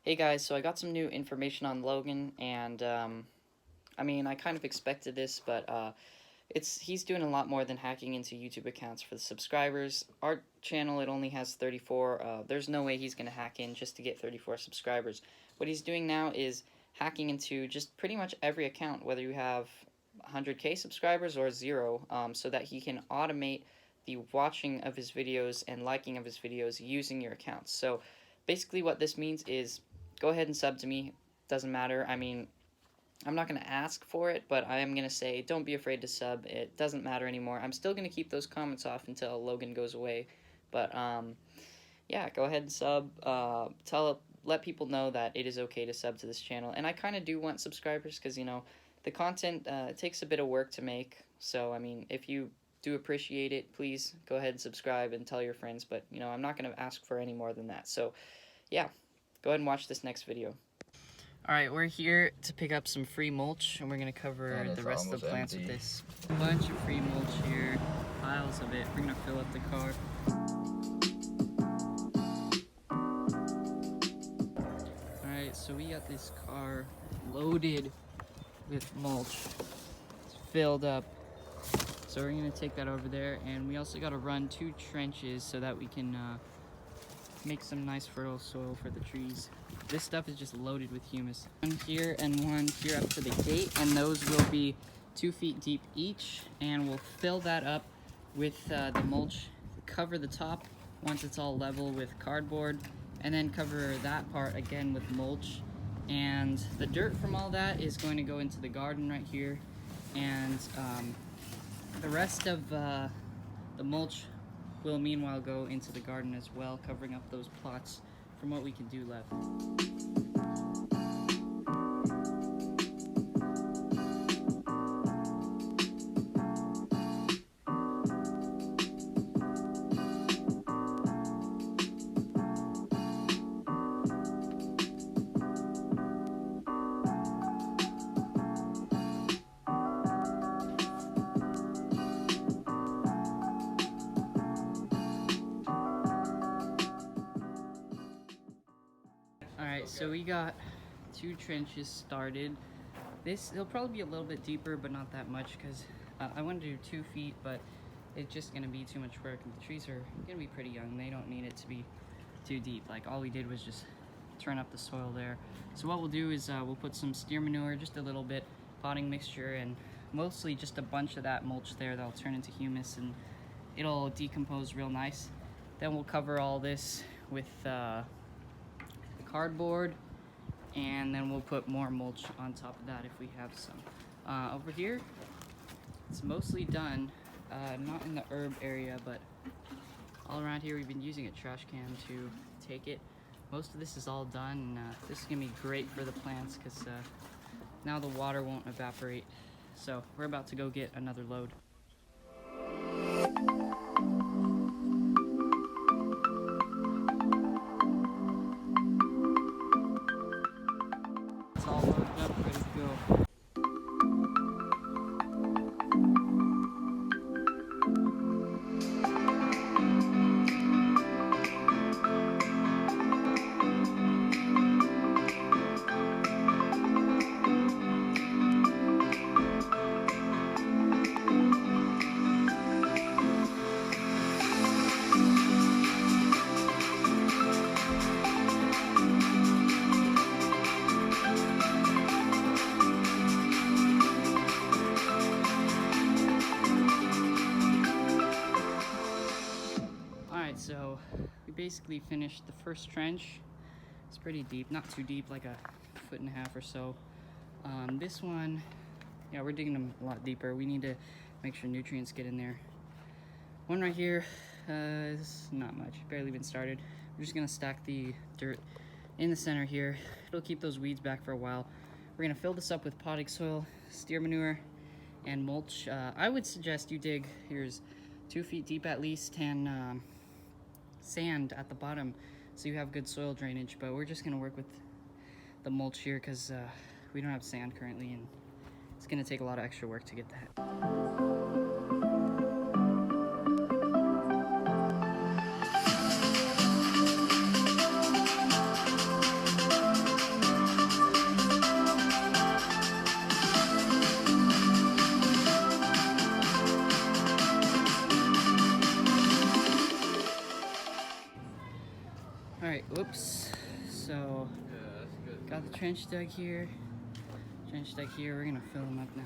Hey guys, so I got some new information on Logan, and I mean, I kind of expected this, but he's doing a lot more than hacking into YouTube accounts for the subscribers. Our channel, it only has 34. There's no way he's gonna hack in just to get 34 subscribers. What he's doing now is hacking into just pretty much every account, whether you have 100K subscribers or zero, so that he can automate the watching of his videos and liking of his videos using your accounts. So basically, what this means is go ahead and sub to me. Doesn't matter. I mean, I'm not going to ask for it, but I am going to say don't be afraid to sub. It doesn't matter anymore. I'm still going to keep those comments off until Logan goes away. But yeah, go ahead and sub. Let people know that it is okay to sub to this channel. And I kind of do want subscribers because, you know, the content it takes a bit of work to make. So, I mean, if you do appreciate it, please go ahead and subscribe and tell your friends. But, you know, I'm not going to ask for any more than that. So, yeah. Go ahead and watch this next video. Alright, we're here to pick up some free mulch, and we're going to cover the rest of the plants with this. A bunch of free mulch here, piles of it. We're going to fill up the car. Alright, so we got this car loaded with mulch. It's filled up. So we're going to take that over there, and we also got to run 2 trenches so that we can make some nice fertile soil for the trees. This stuff is just loaded with humus. One here and one here up to the gate, and those will be 2 feet deep each, and we'll fill that up with the mulch. Cover the top once it's all level with cardboard, and then cover that part again with mulch. And the dirt from all that is going to go into the garden right here, and the rest of the mulch will meanwhile go into the garden as well, covering up those plots from what we can do left. Alright, so we got 2 trenches started. They'll probably be a little bit deeper, but not that much, because I want to do 2 feet, but it's just going to be too much work. And the trees are going to be pretty young. They don't need it to be too deep. Like, all we did was just turn up the soil there. So what we'll do is we'll put some steer manure, just a little bit, potting mixture, and mostly just a bunch of that mulch there that'll turn into humus, and it'll decompose real nice. Then we'll cover all this with cardboard, and then we'll put more mulch on top of that if we have some. Over here, it's mostly done, not in the herb area, but all around here we've been using a trash can to take it. Most of this is all done, and this is gonna be great for the plants because now the water won't evaporate. So we're about to go get another load. It's all loaded up, ready to go. So we basically finished the first trench. It's pretty deep, not too deep, like a 1.5 feet or so. This one, yeah, we're digging them a lot deeper. We need to make sure nutrients get in there. One right here is not much, barely been started. We're just gonna stack the dirt in the center here. It'll keep those weeds back for a while. We're gonna fill this up with potting soil, steer manure, and mulch. I would suggest you dig, here's 2 feet deep at least, and sand at the bottom so you have good soil drainage. But we're just gonna work with the mulch here because we don't have sand currently, and it's gonna take a lot of extra work to get that. So, Yeah, that's good. got the trench dug here. We're gonna fill them up now.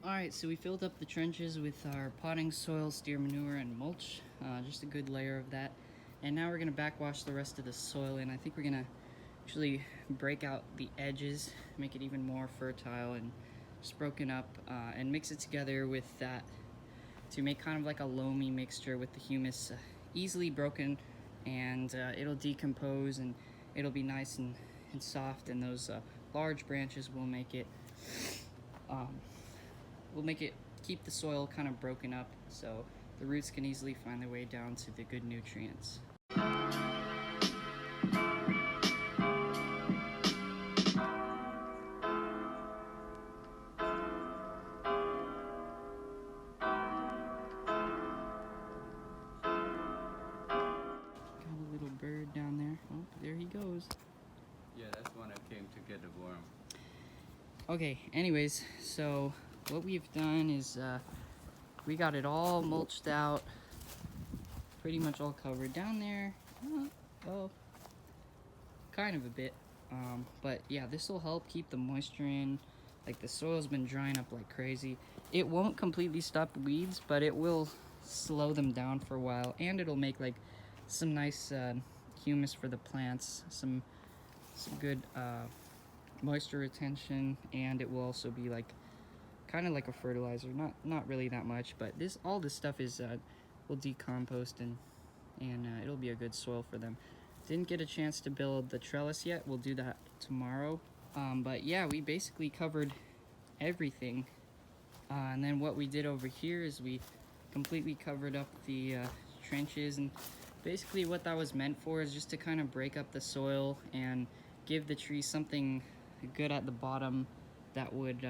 Alright, so we filled up the trenches with our potting soil, steer manure, and mulch. Just a good layer of that. And now we're going to backwash the rest of the soil, and I think we're going to actually break out the edges, make it even more fertile and just broken up, and mix it together with that to make kind of like a loamy mixture with the humus, easily broken, and it'll decompose and it'll be nice and soft, and those large branches will make it keep the soil kind of broken up so the roots can easily find their way down to the good nutrients. Got a little bird down there. Oh, there he goes. Yeah, that's one that came to get the worm. Okay, anyways, so what we've done is we got it all mulched out, pretty much all covered down there. Well, kind of a bit, but yeah, this will help keep the moisture in. Like, the soil's been drying up like crazy. It won't completely stop weeds, but it will slow them down for a while, and it'll make like some nice humus for the plants, some good moisture retention, and it will also be like kind of like a fertilizer, not really that much, but all this stuff is will decompost and it'll be a good soil for them. Didn't get a chance to build the trellis yet. We'll do that tomorrow. But yeah, we basically covered everything, and then what we did over here is we completely covered up the trenches, and basically what that was meant for is just to kind of break up the soil and give the trees something good at the bottom that would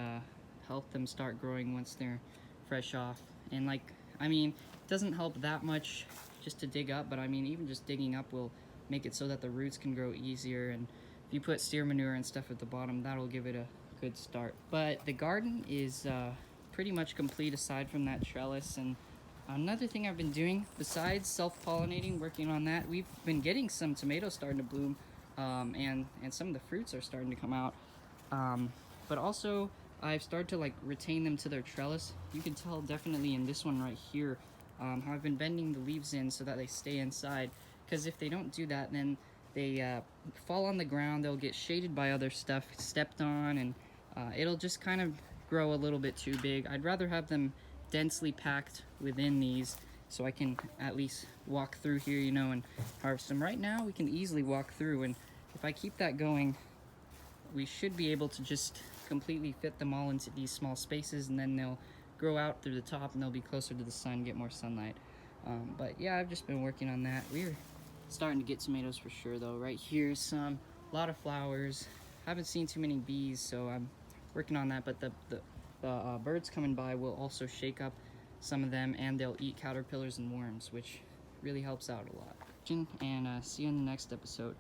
help them start growing once they're fresh off. And like, I mean, it doesn't help that much just to dig up, but I mean, even just digging up will make it so that the roots can grow easier, and if you put steer manure and stuff at the bottom, that'll give it a good start. But the garden is pretty much complete aside from that trellis. And another thing I've been doing besides self-pollinating, working on that, we've been getting some tomatoes starting to bloom, and some of the fruits are starting to come out, but also I've started to like retain them to their trellis. You can tell definitely in this one right here how I've been bending the leaves in so that they stay inside, because if they don't do that, then they fall on the ground, they'll get shaded by other stuff, stepped on, and it'll just kind of grow a little bit too big. I'd rather have them densely packed within these so I can at least walk through here, you know, and harvest them. Right now we can easily walk through, and if I keep that going, we should be able to just completely fit them all into these small spaces, and then they'll grow out through the top and they'll be closer to the sun, get more sunlight. But yeah, I've just been working on that. We're starting to get tomatoes for sure though. Right here, a lot of flowers. Haven't seen too many bees, so I'm working on that, but the birds coming by will also shake up some of them, and they'll eat caterpillars and worms, which really helps out a lot. And see you in the next episode.